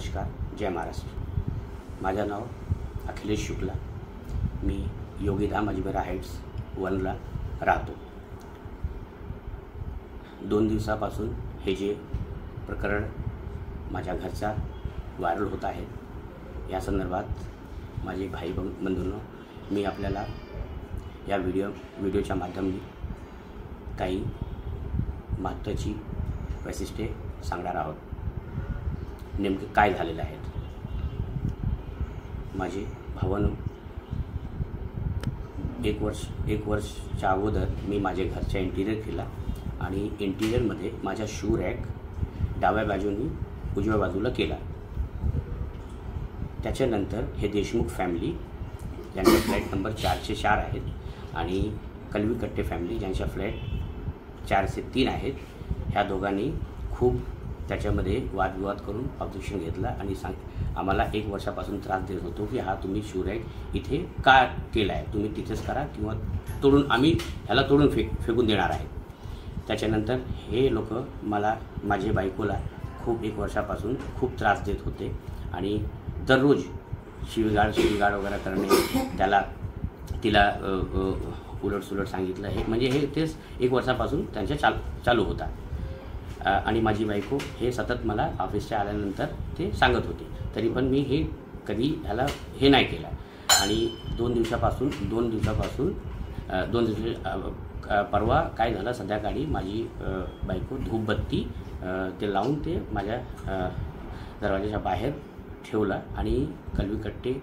नमस्कार, जय महाराष्ट्र। माझं नाव अखिलेश शुक्ला। मी योगीधाम अजमेरा हाइट्स 1ला राहतो। 2 दिवसापासून हे जे प्रकरण माझ्या घरचा व्हायरल होत आहे, या संदर्भात माझे भाई बंधूंनो, मी आपल्याला या व्हिडिओच्या माध्यमातून काही महत्त्वाची वैशिष्ट्ये सांगणार आहोत। नेमके काय झालेले आहेत। माझे भावांनो, एक वर्षच्या अगोदर मी माझ्या घरचा इंटिरियर केला आणि इंटिरियरमध्ये माझा शू रॅक डाव्या बाजूनी उजव्या बाजूला केला। त्याच्यानंतर हे देशमुख फॅमिली ज्यांचा फ्लॅट नंबर 404 आहेत आणि कलवीकट्टे फॅमिली ज्यांचा फ्लॅट 403 आहेत, ह्या दोघांनी खूप त्याच्यामध्ये वादविवाद करून ऑब्जेक्शन घेतला आणि आम्हाला 1 वर्षापासून त्रास देत होतो की हा तुम्ही शू रॅक इथे का केला आहे, तुम्ही तिथेच करा किंवा तोडून आम्ही ह्याला तोडून फेकून देणार आहे। त्याच्यानंतर हे लोक माझे बायकोला खूप 1 वर्षापासून खूप त्रास देत होते आणि दररोज शिवीगाळ वगैरे करणे, तिला उलटसुलट सांगितलं, हे म्हणजे हे तेच 1 वर्षापासून त्यांच्या चालू होता। आणि माझी बायको हे सतत मला ऑफिसच्या आल्यानंतर ते सांगत होते, तरी पण मी हे कधी ह्याला हे नाही केलं। आणि 2 दिवसापासून परवा काय झालं, संध्याकाळी माझी बायको धूपबत्ती ते लावून ते माझ्या दरवाजाच्या बाहेर ठेवला आणि कलवीकट्टे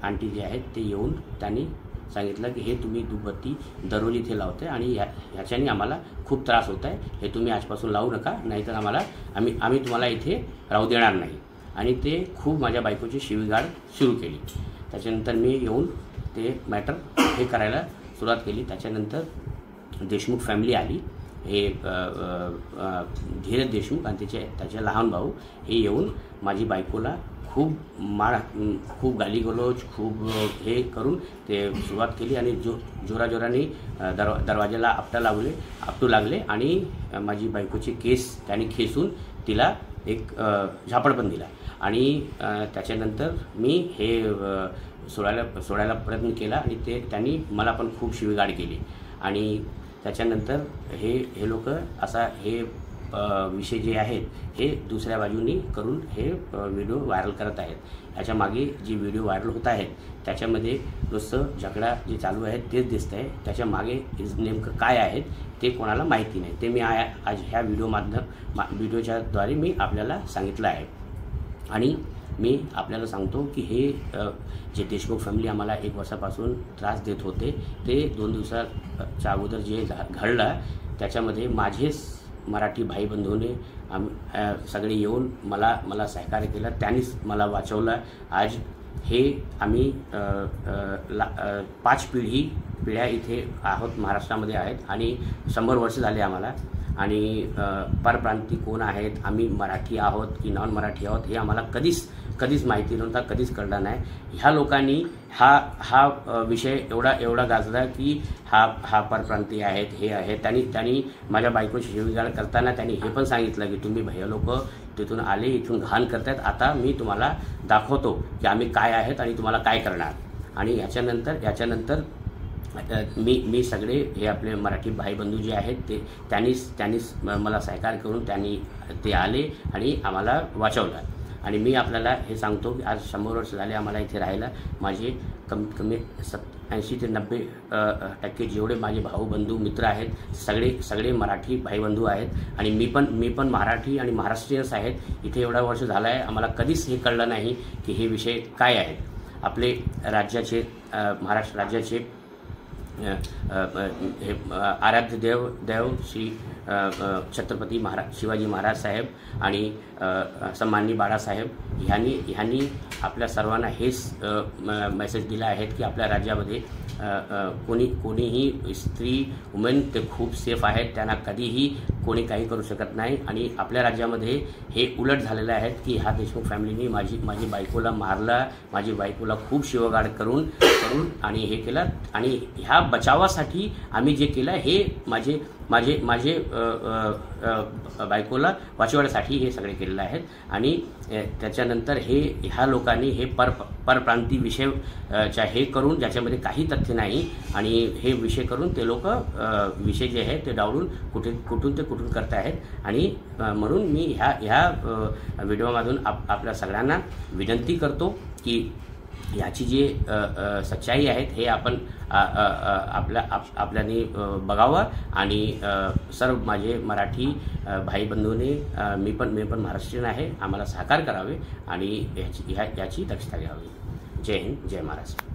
आंटी जे आहेत ते येऊन त्यांनी सांगितलं की हे तुम्ही धूपबत्ती दररोज इथे लावते आणि ह्याच्याने आम्हाला खूप त्रास होत आहे, हे तुम्ही आजपासून लावू नका, नाहीतर आम्ही तुम्हाला इथे राहू देणार नाही। आणि ते खूप माझ्या बायकोची शिवीगाळ सुरू केली। त्याच्यानंतर मी येऊन ते मॅटर हे करायला सुरुवात केली। त्याच्यानंतर देशमुख फॅमिली आली, हे धीरज देशमुख आणि त्याचे लहान भाऊ हे येऊन माझी बायकोला खूप गालीगलोच हे करून ते सुरुवात केली आणि जोराने दरवाजाला आपटू लागले आणि माझी बायकोचे केस त्यांनी खेचून तिला एक झापड पण दिला। आणि त्याच्यानंतर मी हे सोडायला प्रयत्न केला आणि त्यांनी मला पण खूप शिवीगाळ केली। आणि त्याच्यानंतर हे लोक असा हे विषय जे आहेत हे दुसऱ्या बाजूनी करून हे व्हिडिओ व्हायरल करत आहेत। याच्या मागे जी व्हिडिओ व्हायरल होत आहेत त्याच्यामध्ये नुसतं झगडा जे चालू आहे तेच दिसतं आहे, त्याच्या मागे नेमकं काय आहेत ते कोणाला माहिती नाही। ते मी आज ह्या व्हिडिओच्या द्वारे मी आपल्याला सांगितलं आहे। आणि मी आपल्याला सांगतो की हे जे देशमुख फॅमिली आम्हाला 1 वर्षापासून त्रास देत होते, ते 2 दिवसाच्या अगोदर जे घडलं त्याच्यामध्ये माझेच मराठी भाई बंधूने सगळे येऊन मला सहकार्य केलं, त्यांनीच मला वाचवलं। आज हे आम्ही 5 पिढ्या इथे आहोत, महाराष्ट्रामध्ये आहेत आणि 100 वर्ष झाले आम्हाला। आणि परप्रांती कोण आहेत, आम्ही मराठी आहोत की नॉन मराठी आहोत हे आम्हाला कधीच माहिती नव्हता, कधीच कळलं नाही। ह्या लोकांनी हा विषय एवढा गाजला की हा परप्रांती आहेत, हे आहे। त्यांनी माझ्या बायकोची शिवीगाळ करताना त्यांनी हे पण सांगितलं की तुम्ही भैया लोक तिथून आले, इथून घाण करतायत, आता मी तुम्हाला दाखवतो की आम्ही काय आहेत आणि तुम्हाला काय करणार। आणि याच्यानंतर मी सगळे हे आपले मराठी भाई बंधू जे आहेत त्यांनीच मला सहकार्य करून ते आले आणि आम्हाला वाचवलं। आणि मी आपल्याला हे सांगतो की आज 100 वर्ष झाले आम्हाला इथे राहायला। माझे कमीत कमी 80 ते 90% जेवढे माझे भाऊ बंधू मित्र आहेत सगळे मराठी भाईबंधू आहेत आणि मी पण मराठी आणि महाराष्ट्रीयन्स आहेत। इथे एवढा वर्ष झाला आहे, आम्हाला कधीच हे कळलं नाही की हे विषय काय आहेत। आपले महाराष्ट्र राज्याचे हे आराध्य देव श्री छत्रपती शिवाजी महाराज साहेब आणि सन्माननीय बाळासाहेब ह्यांनी आपल्या सर्वांना हेच मेसेज दिला आहे की आपल्या राज्यामध्ये कोणीही स्त्री वुमेन ते खूप सेफ आहेत, त्यांना कधीही कोणी काही करू शकत नाही। आणि आपल्या राज्यामध्ये हे उलट झालेलं आहे की ह्या देशमुख फॅमिलीने माझी बायकोला मारलं, माझी बायकोला खूप शिवगाळ करून आणि हे केलं। आणि ह्या बचावासाठी आम्ही जे केलं हे माझे माझे माझे बायकोला वाचवण्यासाठी हे सगळे केलेलं आहेत. आणि त्याच्यानंतर ह्या लोकांनी हे परप्रांती विषय हे करून ज्याच्यामध्ये काही तथ्य नाही आणि हे विषय करून ते लोक विषय जे आहेत ते डावलून कुठून करत आहेत. आणि म्हणून मी ह्या व्हिडिओमधून आपल्या सगळ्यांना विनंती करतो की ह्याची जी सच्चाई आहेत हे आपण आपल्याने बघावं. आणि सर्व माझे मराठी भाई बंधूंनी मी पण महाराष्ट्रीयन आहे, आम्हाला सहकार्य करावे आणि याची दक्षता घ्यावी. जय हिंद, जय महाराष्ट्र.